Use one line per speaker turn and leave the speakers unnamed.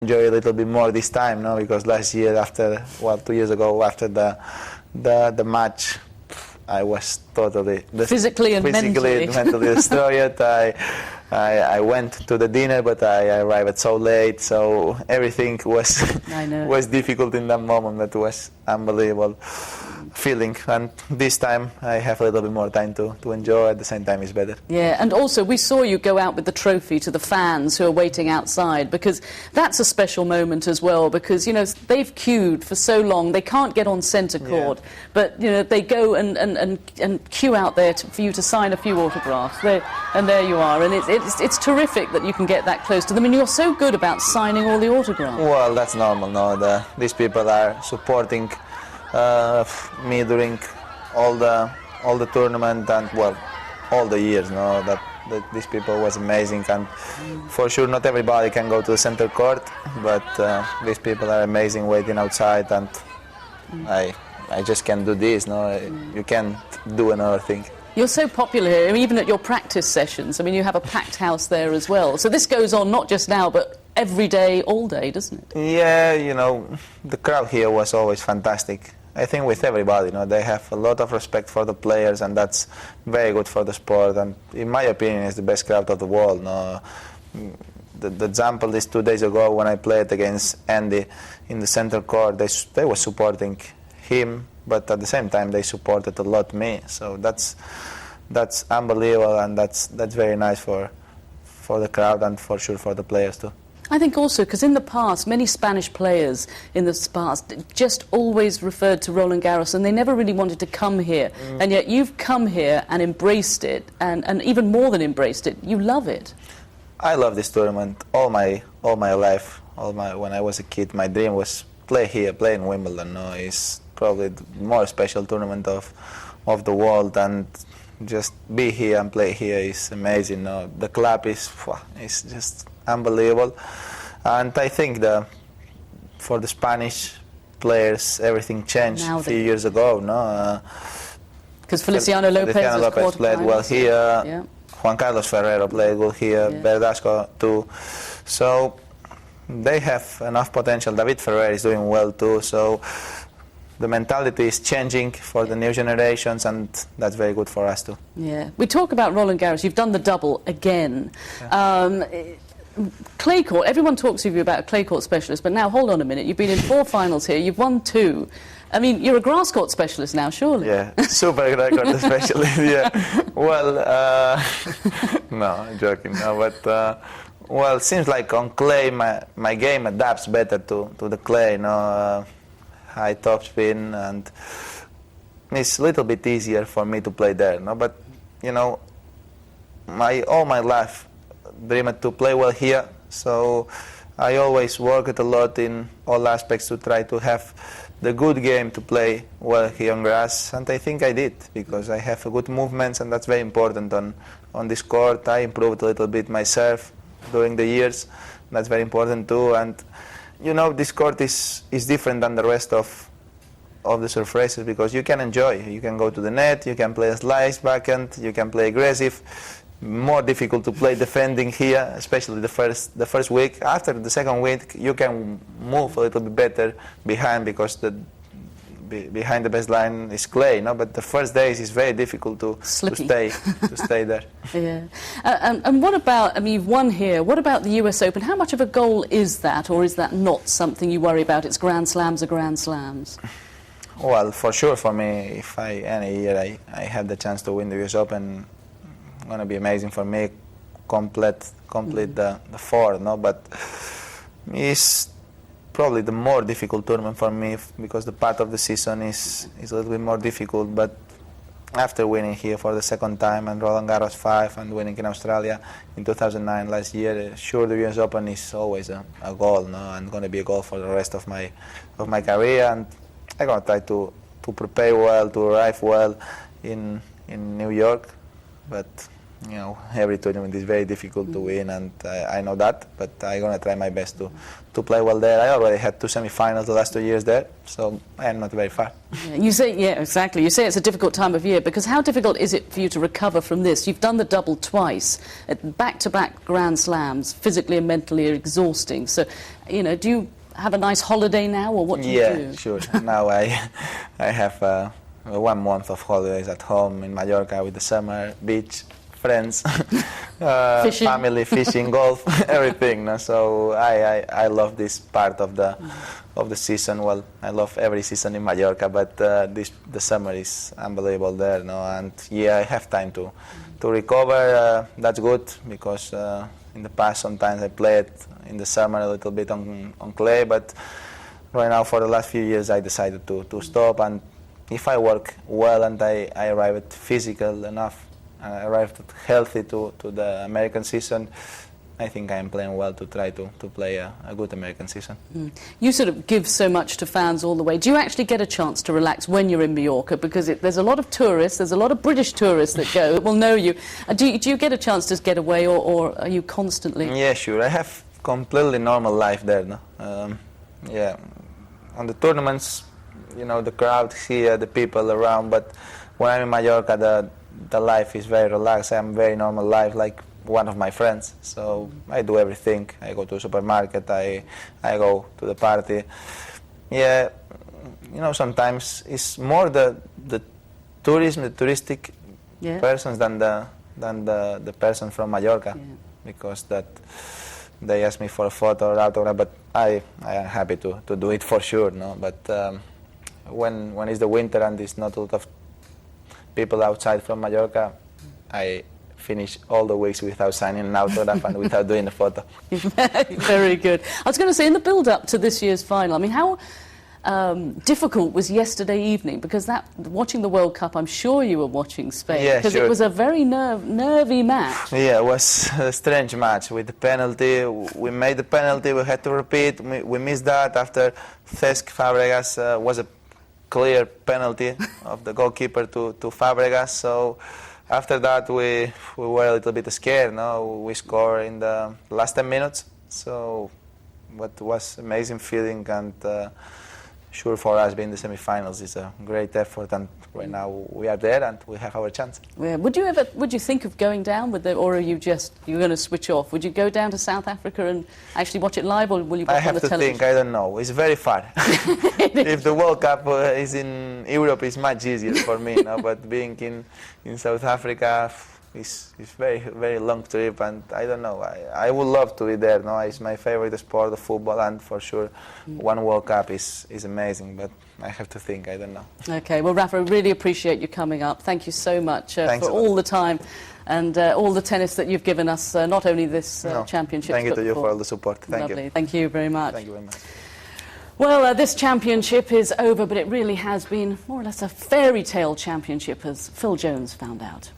enjoy a little bit more this time, no? Because last year, 2 years ago, after the match, I was totally
physically and mentally
destroyed. I went to the dinner, but I arrived so late, so everything was difficult in that moment. That was unbelievable feeling, and this time I have a little bit more time to enjoy. At the same time, it's better.
Yeah, and also we saw you go out with the trophy to the fans who are waiting outside, because that's a special moment as well, because, you know, they've queued for so long, they can't get on centre court, but, you know, they go and queue out there for you to sign a few autographs, and there you are, and it's terrific that you can get that close to them, and you're so good about signing all the autographs.
Well, that's normal, no? These people are supporting me during all the tournament and, well, all the years, no? That these people was amazing, and for sure not everybody can go to the center court, but these people are amazing waiting outside, and I just can't do this, no? You can't do another thing.
You're so popular here, even at your practice sessions. I mean, you have a packed house there as well. So this goes on not just now, but every day, all day, doesn't it?
Yeah, you know, the crowd here was always fantastic. I think with everybody, you know, they have a lot of respect for the players, and that's very good for the sport. And in my opinion, it's the best crowd of the world. No? The example is 2 days ago when I played against Andy in the center court. They were supporting him, but at the same time they supported a lot me. So that's unbelievable, and that's very nice for the crowd and for sure for the players too.
I think also because in the past, many Spanish players in the past just always referred to Roland Garros, and they never really wanted to come here. And yet you've come here and embraced it, and even more than embraced it, you love it.
I love this tournament all my life. When I was a kid, my dream was play here, play in Wimbledon. No, it's probably the more special tournament of the world, and just be here and play here is amazing. No, the club is just unbelievable, and I think for the Spanish players everything changed a few years ago. No,
because Feliciano Lopez
played well here. Yeah. Juan Carlos Ferrero played well here. Yeah. Verdasco too. So they have enough potential. David Ferrer is doing well too. So the mentality is changing for the new generations, and that's very good for us too. Yeah.
We talk about Roland Garros. You've done the double again. Yeah. Clay court, everyone talks to you about a clay court specialist, but now hold on a minute, you've been in 4 finals here, you've won 2. I mean, you're a grass court specialist now, surely?
Yeah, super grass court specialist, yeah. Well, no, I'm joking, no, but, well, it seems like on clay my game adapts better to the clay, no, high topspin, and it's a little bit easier for me to play there, no, but, you know, all my life, dreamed to play well here, so I always worked a lot in all aspects to try to have the good game to play well here on grass, and I think I did, because I have good movements, and that's very important on this court. I improved a little bit myself during the years, that's very important too, and you know, this court is different than the rest of the surfaces, because you can enjoy, you can go to the net, you can play a slice backhand, you can play aggressive. More difficult to play defending here, especially the first week. After the second week, you can move a little bit better behind, because behind the baseline is clay, no? But the first days is very difficult to stay there.
Yeah. And what about? I mean, you've won here. What about the U.S. Open? How much of a goal is that, or is that not something you worry about? It's Grand Slams are Grand Slams.
Well, for sure, for me, if any year I have the chance to win the U.S. Open, going to be amazing for me, complete the 4, no? But it's probably the more difficult tournament for me, because the part of the season is a little bit more difficult. But after winning here for the second time, and Roland Garros 5, and winning in Australia in 2009 last year, sure, the US Open is always a goal, no? And going to be a goal for the rest of my career, and I'm going to try to prepare well, to arrive well in New York, but you know, every tournament is very difficult to win, and I know that, but I'm going to try my best to play well there. I already had 2 semi-finals the last 2 years there, so I'm not very far.
Yeah, you say, yeah, exactly. You say it's a difficult time of year, because how difficult is it for you to recover from this? You've done the double twice, back-to-back Grand Slams, physically and mentally exhausting. So, you know, do you have a nice holiday now, or what do you do?
Yeah, sure. Now I have 1 month of holidays at home in Mallorca with the summer, beach, friends, family, fishing, golf, everything. No? So I love this part of the season. Well, I love every season in Mallorca, but the summer is unbelievable there. No? And yeah, I have time to recover. That's good, because in the past sometimes I played in the summer a little bit on clay, but right now for the last few years I decided to stop. And if I work well and I arrive at physical enough, I arrived healthy to the American season, I think I am playing well to try to play a good American season.
You sort of give so much to fans all the way. Do you actually get a chance to relax when you're in Mallorca? Because there's a lot of tourists, there's a lot of British tourists that go, that will know you. Do you get a chance to get away, or are you constantly...
Yeah, sure. I have completely normal life there. No? Yeah, on the tournaments, you know, the crowd here, the people around, but when I'm in Mallorca, the life is very relaxed. I am very normal life, like one of my friends. So I do everything. I go to the supermarket, I go to the party. Yeah, you know, sometimes it's more the tourism, the touristic persons than the person from Mallorca, because that they ask me for a photo or autograph, but I am happy to do it for sure. No, but when it's the winter and there's not a lot of people outside from Mallorca, I finish all the weeks without signing an autograph and without doing a photo.
Very good. I was going to say, in the build-up to this year's final, I mean, how difficult was yesterday evening? Because watching the World Cup, I'm sure you were watching Spain, because it was a very nervy match.
Yeah, it was a strange match with the penalty. We made the penalty, we had to repeat. We missed that after Cesc Fabregas was a clear penalty of the goalkeeper to Fabregas. So after that we were a little bit scared. No, we scored in the last 10 minutes. So what was amazing feeling, and sure, for us being the semi-finals is a great effort, and right now we are there and we have our chance.
Yeah. Would you think of going down with it, or are you're going to switch off? Would you go down to South Africa and actually watch it live, or will you watch it on the television?
I have to think. I don't know. It's very far. If the World Cup is in Europe, it's much easier for me. No? But being in South Africa, it's very, very long trip, and I don't know. I would love to be there. No, it's my favorite sport, the football, and for sure, one World Cup is amazing. But I have to think. I don't know.
Okay. Well, Rafa, I really appreciate you coming up. Thank you so much for all the time and all the tennis that you've given us. Not only this championship.
Thank you to you for all the support. Thank you.
Thank you very much.
Thank you very much.
Well, this championship is over, but it really has been more or less a fairy tale championship, as Phil Jones found out.